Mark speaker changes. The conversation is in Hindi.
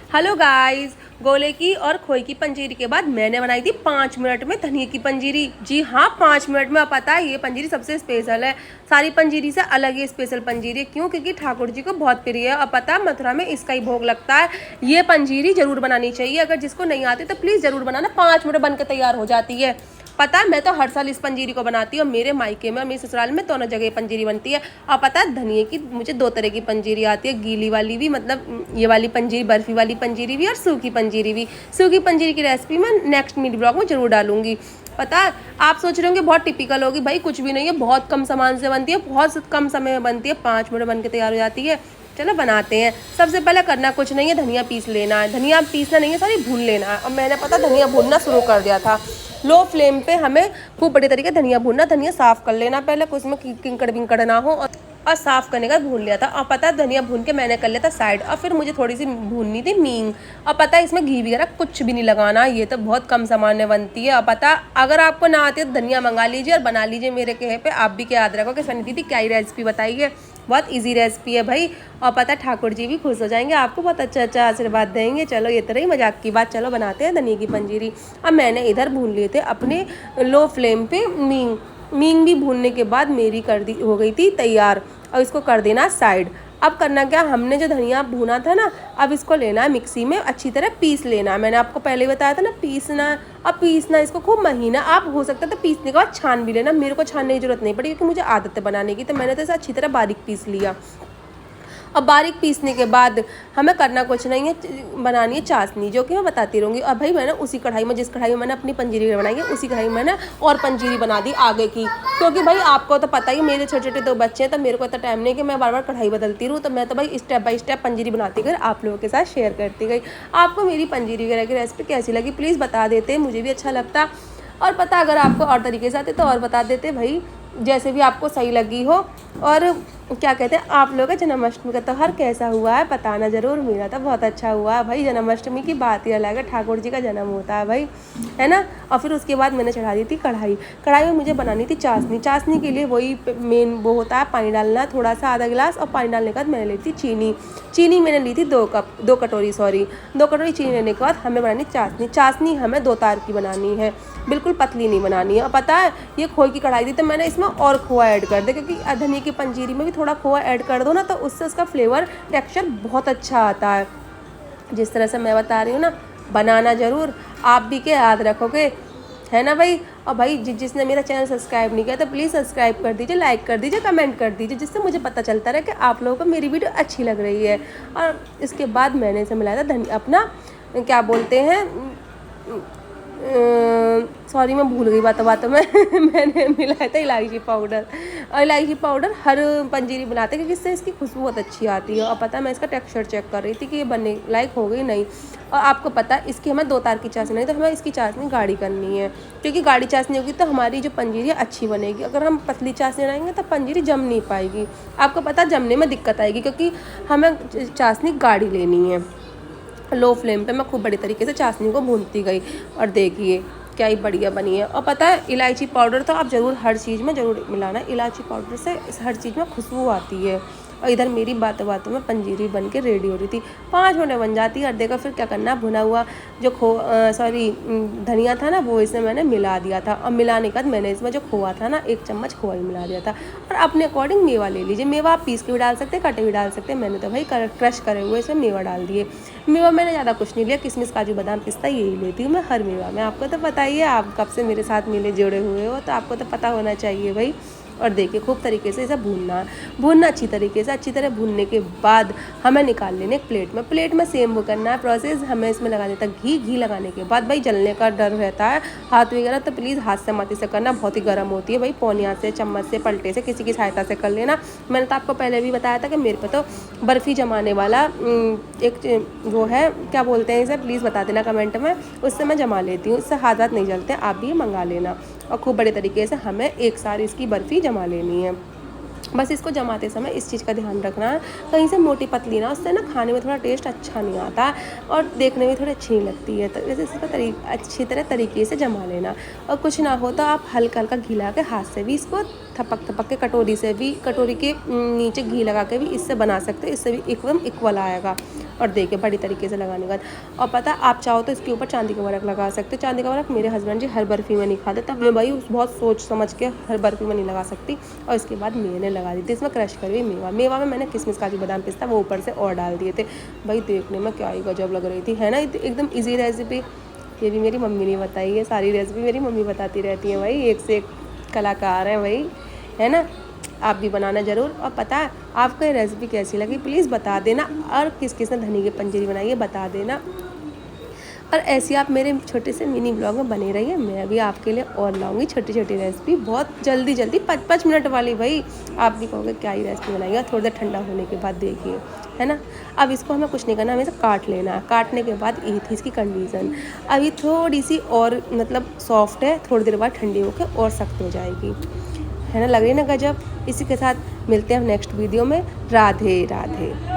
Speaker 1: हेलो गाइस, गोले की और खोए की पंजीरी के बाद मैंने बनाई थी 5 मिनट में धनिए की पंजीरी। जी हाँ, 5 मिनट में। अब पता है ये पंजीरी सबसे स्पेशल है, सारी पंजीरी से अलग ही स्पेशल पंजीरी है। क्यों? क्योंकि ठाकुर जी को बहुत प्रिय है और पता है मथुरा में इसका ही भोग लगता है। ये पंजीरी जरूर बनानी चाहिए, अगर जिसको नहीं आती तो प्लीज़ ज़रूर बनाना। 5 मिनट बन के तैयार हो जाती है। पता है मैं तो हर साल इस पंजीरी को बनाती हूँ और मेरे मायके में और मेरे ससुराल में दोनों जगह पंजीरी बनती है। और पता है धनिए की मुझे 2 तरह की पंजीरी आती है, गीली वाली भी, मतलब ये वाली पंजीरी बर्फी वाली पंजीरी भी, और सूखी पंजीरी भी। सूखी पंजीरी की रेसिपी मैं नेक्स्ट मिनी ब्लॉग में जरूर डालूंगी। पता है आप सोच रहे होंगे बहुत टिपिकल होगी, भाई कुछ भी नहीं है, बहुत कम सामान से बनती है, बहुत कम समय में बनती है, 5 मिनट बन के तैयार हो जाती है। चलो बनाते हैं। सबसे पहले करना कुछ नहीं है, धनिया पीस लेना है। धनिया पीसना नहीं है, सॉरी भून लेना है। और मैंने पता धनिया भूनना शुरू कर दिया था। लो फ्लेम पे हमें खूब बड़े तरीके धनिया भूनना। धनिया साफ कर लेना पहले, कुछ में किंकड़ बिंकड़ ना हो, और साफ करने का भून लिया था। और पता है धनिया भून के मैंने कर लिया था साइड। और फिर मुझे थोड़ी सी भूननी थी मींग। और पता है इसमें घी वगैरह कुछ भी नहीं लगाना, ये तो बहुत कम सामान में बनती है। और पता अगर आपको ना आती है तो धनिया मंगा लीजिए और बना लीजिए मेरे कहे पे। आप भी क्या याद रखो कि सनी दीदी क्या ही रेसिपी बताई है, बहुत इजी रेसिपी है भाई। और पता है ठाकुर जी भी खुश हो जाएंगे, आपको बहुत अच्छा आशीर्वाद देंगे। चलो ये तरह ही मजाक की बात, चलो बनाते हैं धनिया की पंजीरी। अब मैंने इधर भून लिए थे अपने लो फ्लेम पे मींग। मींग भी भूनने के बाद मेरी कर दी हो गई थी तैयार। और इसको कर देना साइड। अब करना क्या, हमने जो धनिया भूना था ना, अब इसको लेना है मिक्सी में, अच्छी तरह पीस लेना है। मैंने आपको पहले बताया था ना पीसना। अब पीसना इसको खूब महीना। आप हो सकता है तो पीसने के बाद छान भी लेना, मेरे को छानने की जरूरत नहीं पड़ी क्योंकि मुझे आदत है बनाने की, तो मैंने तो इसे अच्छी तरह बारीक पीस लिया। अब बारीक पीसने के बाद हमें करना कुछ नहीं है, बनानी है चाशनी, जो कि मैं बताती रहूँगी। और भाई मैंने उसी कढ़ाई में, जिस कढ़ाई में मैंने अपनी पंजीरी बनाई है, उसी कढ़ाई में मैंने और पंजीरी बना दी आगे की। क्योंकि भाई आपको तो पता ही मेरे छोटे छोटे 2 बच्चे हैं, तो मेरे को इतना टाइम नहीं कि मैं बार बार कढ़ाई बदलती रहूँ। तो मैं तो भाई स्टेप बाय स्टेप पंजीरी बनाती गई, आप लोगों के साथ शेयर करती गई। आपको मेरी पंजीरी वगैरह की रेसिपी कैसी लगी प्लीज़ बता देते, मुझे भी अच्छा लगता। और पता अगर आपको और तरीके से आते तो और बता देते भाई, जैसे भी आपको सही लगी हो। और क्या कहते हैं, आप लोगों का जन्माष्टमी का त्यौहार कैसा हुआ है बताना ज़रूर। मेरा तो बहुत अच्छा हुआ है भाई, जन्माष्टमी की बात ही अलग है, ठाकुर जी का जन्म होता है भाई, है ना। और फिर उसके बाद मैंने चढ़ा दी थी कढ़ाई। कढ़ाई में मुझे बनानी थी चाशनी। चाशनी के लिए वही मेन वो होता है, पानी डालना थोड़ा सा, आधा गिलास। और पानी डालने के बाद मैंने ली थी चीनी। चीनी मैंने ली थी 2 कटोरी, सॉरी 2 कटोरी चीनी लेने के बाद हमें बनानी चाशनी। चाशनी हमें 2 तार की बनानी है, बिल्कुल पतली नहीं बनानी है। और पता है ये खोए की कढ़ाई थी तो मैंने इसमें और खोआ ऐड कर दिया, क्योंकि धनिया की पंजीरी में भी थोड़ा खोआ ऐड कर दो ना, तो उससे उसका फ्लेवर टेक्सचर बहुत अच्छा आता है। जिस तरह से मैं बता रही हूँ ना, बनाना ज़रूर, आप भी क्या याद रखोगे, है ना भाई। और भाई जिसने मेरा चैनल सब्सक्राइब नहीं किया तो प्लीज़ सब्सक्राइब कर दीजिए, लाइक कर दीजिए, कमेंट कर दीजिए, जिससे मुझे पता चलता रहे कि आप लोगों को मेरी वीडियो अच्छी लग रही है। और इसके बाद मैंने इसे मिलाया था धनिया, अपना क्या बोलते हैं, सॉरी मैं भूल गई बातों में मैंने मिलाया था इलायची पाउडर। और इलायची पाउडर हर पंजीरी बनाते हैं क्योंकि इससे इसकी खुशबू बहुत अच्छी आती है। और पता है मैं इसका टेक्सचर चेक कर रही थी कि ये बनने लायक हो गई नहीं। और आपको पता है इसकी हमें 2 तार की चाशनी नहीं, तो हमें इसकी चाशनी गाढ़ी करनी है, क्योंकि गाढ़ी चाशनी होगी तो हमारी जो पंजीरी अच्छी बनेगी। अगर हम पतली चाशनी बनाएंगे तो पंजीरी जम नहीं पाएगी, आपको पता जमने में दिक्कत आएगी, क्योंकि हमें चाशनी गाढ़ी लेनी है। लो फ्लेम पे मैं खूब बड़े तरीके से चाशनी को भूनती गई और देखिए क्या ही बढ़िया बनी है। और पता है इलायची पाउडर तो आप ज़रूर हर चीज़ में ज़रूर मिलाना, इलायची पाउडर से हर चीज़ में खुशबू आती है। और इधर मेरी बातों में पंजीरी बन के रेडी हो रही थी, 5 मिनट में बन जाती है। और देखो फिर क्या करना, भुना हुआ जो धनिया था ना, वो इसमें मैंने मिला दिया था। और मिलाने के बाद मैंने इसमें जो खोआ था ना, 1 चम्मच खोआ ही मिला दिया था। और अपने अकॉर्डिंग मेवा ले लीजिए, मेवा आप पीस के भी डाल सकते हैं, कटे भी डाल सकते हैं। मैंने तो भाई क्रश करे हुए इसमें मेवा डाल दिए। मेवा मैंने ज़्यादा कुछ नहीं लिया, किशमिश काजू बादाम पिस्ता यही लेती हूँ मैं हर मेवा में। आपको तो पता ही है, आप कब से मेरे साथ मिले जुड़े हुए हो, तो आपको तो पता होना चाहिए भाई। और देखिए खूब तरीके से इसे भूनना अच्छी तरीके से। अच्छी तरह भूनने के बाद हमें निकाल लेने एक प्लेट में सेम वो करना है प्रोसेस। हमें इसमें लगा देता घी लगाने के बाद भाई जलने का डर रहता है हाथ वगैरह, तो प्लीज़ हाथ से मत इसे करना, बहुत ही गर्म होती है भाई। पौनिया से, चम्मच से, पलटे से, किसी की सहायता से कर लेना। मैंने तो आपको पहले भी बताया था कि मेरे पे तो बर्फ़ी जमाने वाला एक वो है, क्या बोलते हैं इसे, प्लीज़ बता देना कमेंट में, उससे मैं जमा लेती हूँ, इससे हाथ नहीं जलते, आप भी मंगा लेना। और खूब बड़े तरीके से हमें एक सारी इसकी बर्फ़ी जमा लेनी है। बस इसको जमाते समय इस चीज़ का ध्यान रखना है, कहीं से मोटी पतली ना, उससे ना खाने में थोड़ा टेस्ट अच्छा नहीं आता और देखने में थोड़ी अच्छी नहीं लगती है। तो वैसे इसका अच्छी तरह तरीके से जमा लेना। और कुछ ना हो तो आप हल्का हल्का घी ला के हाथ से भी इसको थपक थपक के कटोरी से भी, कटोरी के नीचे घी लगा के भी इससे बना सकते हो, इससे भी एकदम इक्वल आएगा। और देखिए बड़ी तरीके से लगाने के बाद, और पता है आप चाहो तो इसके ऊपर चांदी का वर्क लगा सकते हो। चांदी का वर्क मेरे हस्बैंड जी हर बर्फ़ी में नहीं खाते, तब मैं भाई बहुत सोच समझ के हर बर्फ़ी में नहीं लगा सकती। और इसके बाद मैंने लगा दी थी इसमें क्रश करी हुई मेवा में मैंने किशमिश काजू बादाम पिस्ता वो ऊपर से और डाल दिए थे। भाई देखने में क्या ही गजब लग रही थी, है ना, एकदम ईजी रेसिपी। ये भी मेरी मम्मी ने बताई है, सारी रेसिपी मेरी मम्मी बताती रहती है भाई, एक से एक कलाकार है भाई, है ना। आप भी बनाना ज़रूर। और पता है आपको ये रेसिपी कैसी लगी प्लीज़ बता देना, और किस किस ने धनिया की पंजीरी बनाई है बता देना। और ऐसे आप मेरे छोटे से मिनी ब्लॉग में बने रहिए, मैं भी आपके लिए और लाऊंगी छोटी छोटी रेसिपी बहुत जल्दी जल्दी, 5-5 मिनट वाली। भाई आप भी कहोगे क्या ही रेसिपी बनाई है, थोड़ी देर ठंडा होने के बाद देखिए, है ना। अब इसको हमें कुछ नहीं करना, हमें इसे काट लेना है। काटने के बाद ये थी इसकी कंडीशन, अभी थोड़ी सी और मतलब सॉफ्ट है, थोड़ी देर बाद ठंडी होकर और सख्त हो जाएगी, है ना। लग रही है ना गजब। इसी के साथ मिलते हैं हम नेक्स्ट वीडियो में। राधे राधे।